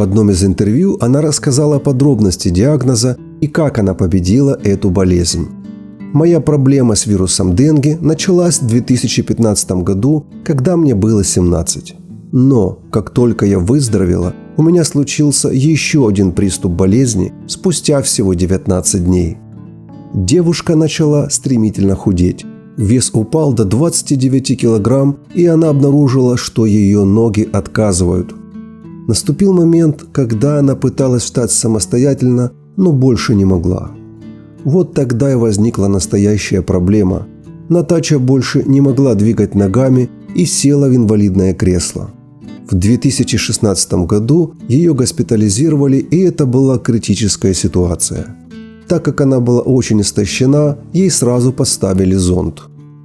В одном из интервью она рассказала подробности диагноза и как она победила эту болезнь. «Моя проблема с вирусом Денге началась в 2015 году, когда мне было 17. Но, как только я выздоровела, у меня случился еще один приступ болезни спустя всего 19 дней. Девушка начала стремительно худеть. Вес упал до 29 килограмм, и она обнаружила, что ее ноги отказывают. Наступил момент, когда она пыталась встать самостоятельно, но больше не могла. Вот тогда и возникла настоящая проблема. Натача больше не могла двигать ногами и села в инвалидное кресло. В 2016 году ее госпитализировали, и это была критическая ситуация. Так как она была очень истощена, ей сразу поставили зонд.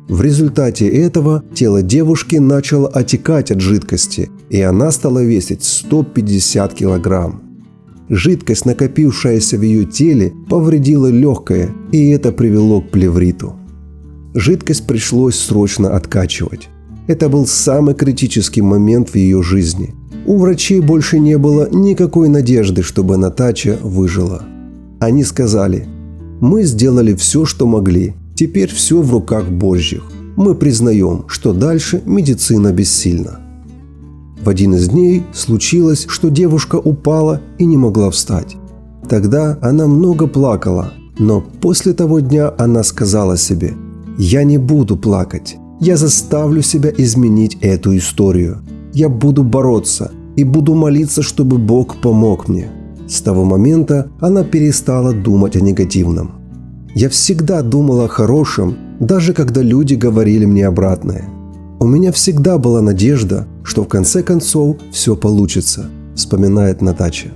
В результате этого тело девушки начало отекать от жидкости, и она стала весить 150 килограмм. Жидкость, накопившаяся в ее теле, повредила легкое, и это привело к плевриту. Жидкость пришлось срочно откачивать. Это был самый критический момент в ее жизни. У врачей больше не было никакой надежды, чтобы Натача выжила. Они сказали: «Мы сделали все, что могли. Теперь все в руках Божьих. Мы признаем, что дальше медицина бессильна». В один из дней случилось, что девушка упала и не могла встать. Тогда она много плакала, но после того дня она сказала себе: «Я не буду плакать. Я заставлю себя изменить эту историю. Я буду бороться и буду молиться, чтобы Бог помог мне». С того момента она перестала думать о негативном. Я всегда думала о хорошем, даже когда люди говорили мне обратное. У меня всегда была надежда, что в конце концов все получится, вспоминает Натача.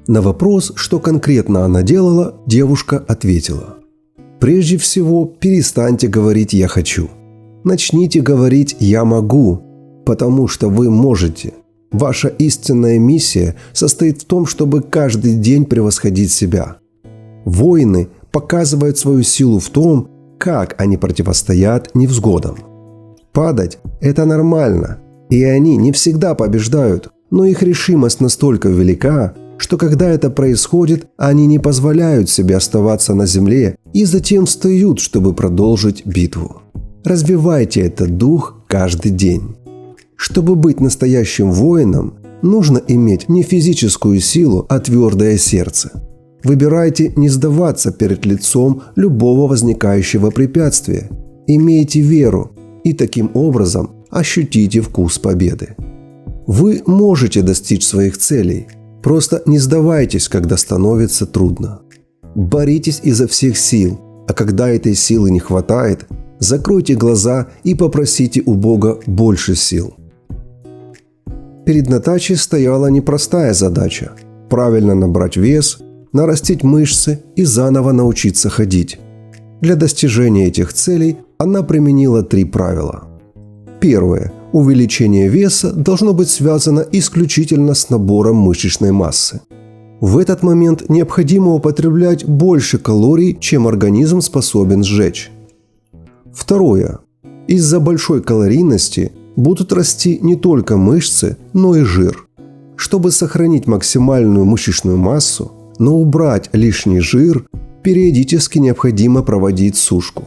На вопрос, что конкретно она делала, девушка ответила: «Прежде всего, перестаньте говорить «я хочу». Начните говорить «я могу», потому что вы можете. Ваша истинная миссия состоит в том, чтобы каждый день превосходить себя. Воины показывают свою силу в том, как они противостоят невзгодам. Падать – это нормально, и они не всегда побеждают, но их решимость настолько велика, что когда это происходит, они не позволяют себе оставаться на земле и затем встают, чтобы продолжить битву. Развивайте этот дух каждый день. Чтобы быть настоящим воином, нужно иметь не физическую силу, а твердое сердце. Выбирайте не сдаваться перед лицом любого возникающего препятствия. Имейте веру и таким образом ощутите вкус победы. Вы можете достичь своих целей. Просто не сдавайтесь, когда становится трудно. Боритесь изо всех сил, а когда этой силы не хватает, закройте глаза и попросите у Бога больше сил. Перед Натачей стояла непростая задача – правильно набрать вес, нарастить мышцы и заново научиться ходить. Для достижения этих целей она применила 3 правила. Первое. Увеличение веса должно быть связано исключительно с набором мышечной массы. В этот момент необходимо употреблять больше калорий, чем организм способен сжечь. Второе. Из-за большой калорийности будут расти не только мышцы, но и жир. Чтобы сохранить максимальную мышечную массу, но убрать лишний жир, периодически необходимо проводить сушку.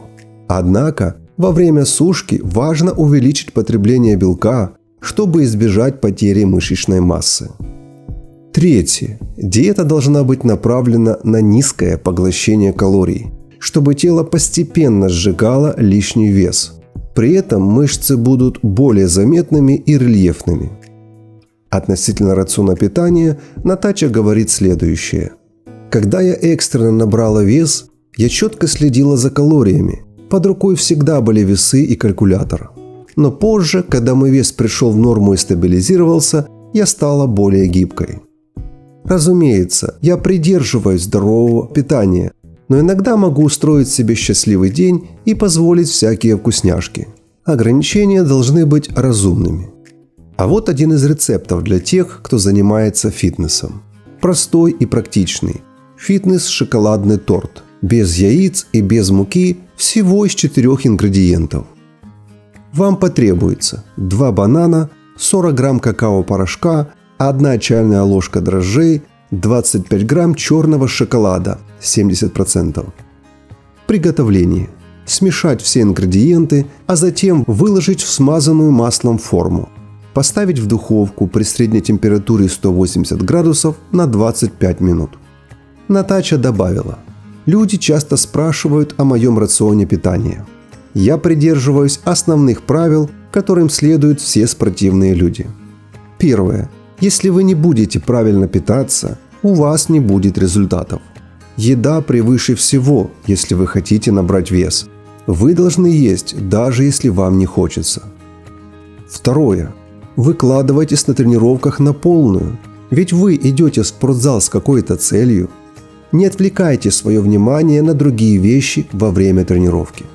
Однако, во время сушки важно увеличить потребление белка, чтобы избежать потери мышечной массы. Третье. Диета должна быть направлена на низкое поглощение калорий, чтобы тело постепенно сжигало лишний вес. При этом мышцы будут более заметными и рельефными. Относительно рациона питания Натача говорит следующее. «Когда я экстренно набрала вес, я четко следила за калориями. Под рукой всегда были весы и калькулятор. Но позже, когда мой вес пришел в норму и стабилизировался, я стала более гибкой. Разумеется, я придерживаюсь здорового питания, но иногда могу устроить себе счастливый день и позволить всякие вкусняшки. Ограничения должны быть разумными». А вот один из рецептов для тех, кто занимается фитнесом. Простой и практичный. Фитнес-шоколадный торт. Без яиц и без муки, всего из 4 ингредиентов. Вам потребуется 2 банана, 40 грамм какао-порошка, 1 чайная ложка дрожжей, 25 грамм черного шоколада 70%. Приготовление. Смешать все ингредиенты, а затем выложить в смазанную маслом форму. Поставить в духовку при средней температуре 180 градусов на 25 минут. Натача добавила: «Люди часто спрашивают о моем рационе питания. Я придерживаюсь основных правил, которым следуют все спортивные люди. Первое. Если вы не будете правильно питаться, у вас не будет результатов. Еда превыше всего, если вы хотите набрать вес. Вы должны есть, даже если вам не хочется. Второе. Выкладывайтесь на тренировках на полную, ведь вы идете в спортзал с какой-то целью. Не отвлекайте свое внимание на другие вещи во время тренировки.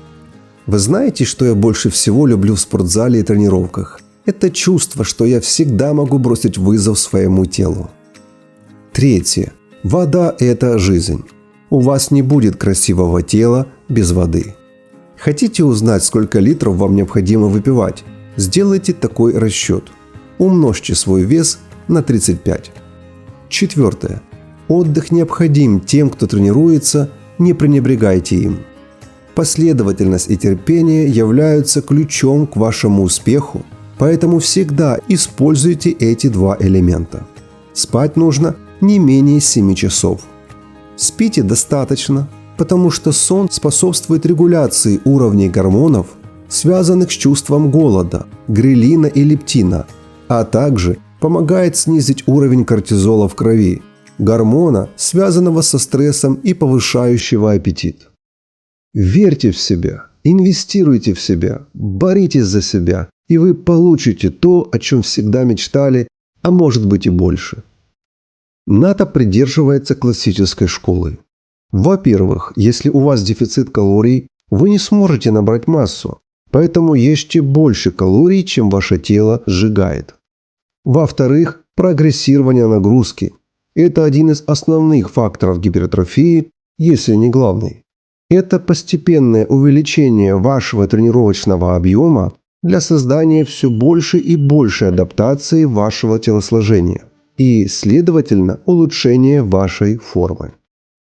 Вы знаете, что я больше всего люблю в спортзале и тренировках? Это чувство, что я всегда могу бросить вызов своему телу. Третье. Вода – это жизнь. У вас не будет красивого тела без воды. Хотите узнать, сколько литров вам необходимо выпивать? Сделайте такой расчет. Умножьте свой вес на 35. Четвертое. Отдых необходим тем, кто тренируется, не пренебрегайте им. Последовательность и терпение являются ключом к вашему успеху, поэтому всегда используйте эти два элемента. Спать нужно не менее 7 часов. Спите достаточно, потому что сон способствует регуляции уровней гормонов, связанных с чувством голода, грелина и лептина, а также помогает снизить уровень кортизола в крови, гормона, связанного со стрессом и повышающего аппетит. Верьте в себя, инвестируйте в себя, боритесь за себя, и вы получите то, о чем всегда мечтали, а может быть и больше. Ната придерживается классической школы. Во-первых, если у вас дефицит калорий, вы не сможете набрать массу, поэтому ешьте больше калорий, чем ваше тело сжигает. Во-вторых, прогрессирование нагрузки – это один из основных факторов гипертрофии, если не главный. Это постепенное увеличение вашего тренировочного объема для создания все больше и больше адаптации вашего телосложения и, следовательно, улучшения вашей формы.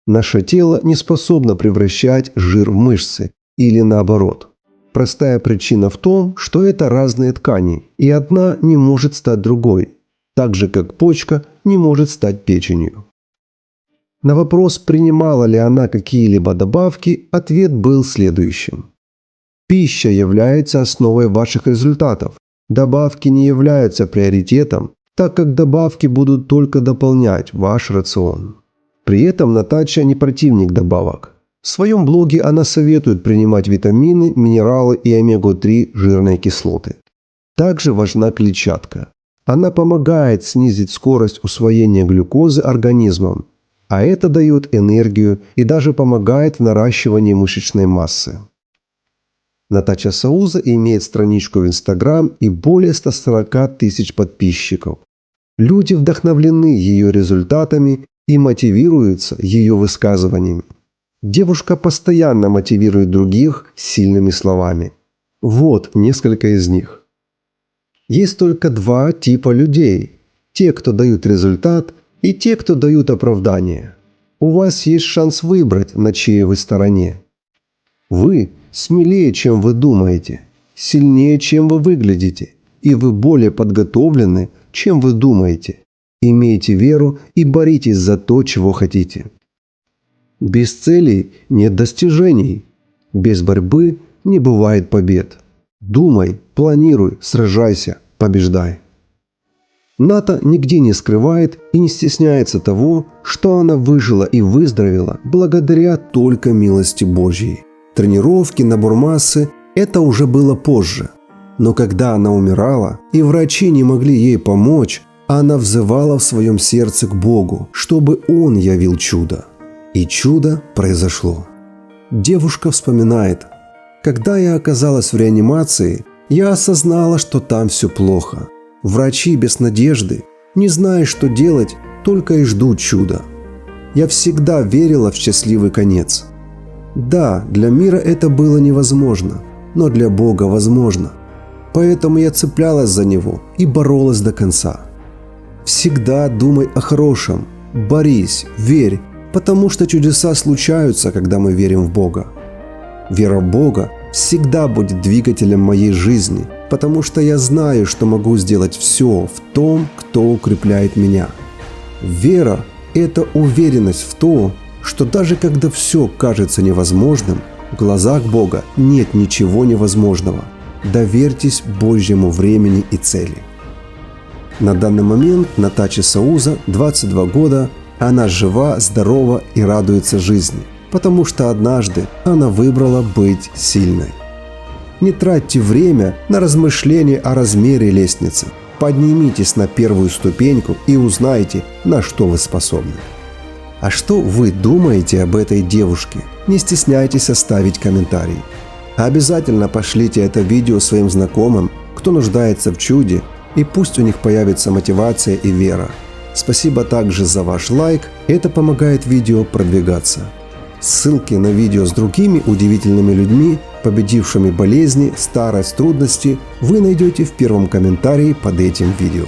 Наше тело не способно превращать жир в мышцы или наоборот. Простая причина в том, что это разные ткани, и одна не может стать другой, так же как почка не может стать печенью. На вопрос, принимала ли она какие-либо добавки, ответ был следующим. Пища является основой ваших результатов. Добавки не являются приоритетом, так как добавки будут только дополнять ваш рацион. При этом Натача не противник добавок. В своем блоге она советует принимать витамины, минералы и омегу-3 жирные кислоты. Также важна клетчатка. Она помогает снизить скорость усвоения глюкозы организмом, а это дает энергию и даже помогает в наращивании мышечной массы. Натача Сауза имеет страничку в Instagram и более 140 тысяч подписчиков. Люди вдохновлены ее результатами и мотивируются ее высказываниями. Девушка постоянно мотивирует других сильными словами. Вот несколько из них. Есть только два типа людей. Те, кто дают результат, и те, кто дают оправдание. У вас есть шанс выбрать, на чьей вы стороне. Вы смелее, чем вы думаете, сильнее, чем вы выглядите, и вы более подготовлены, чем вы думаете. Имейте веру и боритесь за то, чего хотите. Без целей нет достижений. Без борьбы не бывает побед. Думай, планируй, сражайся, побеждай. Ната нигде не скрывает и не стесняется того, что она выжила и выздоровела благодаря только милости Божьей. Тренировки, набор массы – это уже было позже. Но когда она умирала, и врачи не могли ей помочь, она взывала в своем сердце к Богу, чтобы Он явил чудо. И чудо произошло. Девушка вспоминает: «Когда я оказалась в реанимации, я осознала, что там все плохо. Врачи без надежды, не зная, что делать, только и ждут чуда. Я всегда верила в счастливый конец. Да, для мира это было невозможно, но для Бога возможно. Поэтому я цеплялась за Него и боролась до конца. Всегда думай о хорошем, борись, верь, потому что чудеса случаются, когда мы верим в Бога. Вера в Бога всегда будет двигателем моей жизни, потому что я знаю, что могу сделать все в том, кто укрепляет меня. Вера – это уверенность в том, что даже когда все кажется невозможным, в глазах Бога нет ничего невозможного. Доверьтесь Божьему времени и цели. На данный момент Натаче Сауза 22 года, она жива, здорова и радуется жизни, потому что однажды она выбрала быть сильной. Не тратьте время на размышления о размере лестницы. Поднимитесь на первую ступеньку и узнайте, на что вы способны. А что вы думаете об этой девушке? Не стесняйтесь оставить комментарий. Обязательно пошлите это видео своим знакомым, кто нуждается в чуде, и пусть у них появится мотивация и вера. Спасибо также за ваш лайк, это помогает видео продвигаться. Ссылки на видео с другими удивительными людьми, победившими болезни, старость, трудности, вы найдете в первом комментарии под этим видео.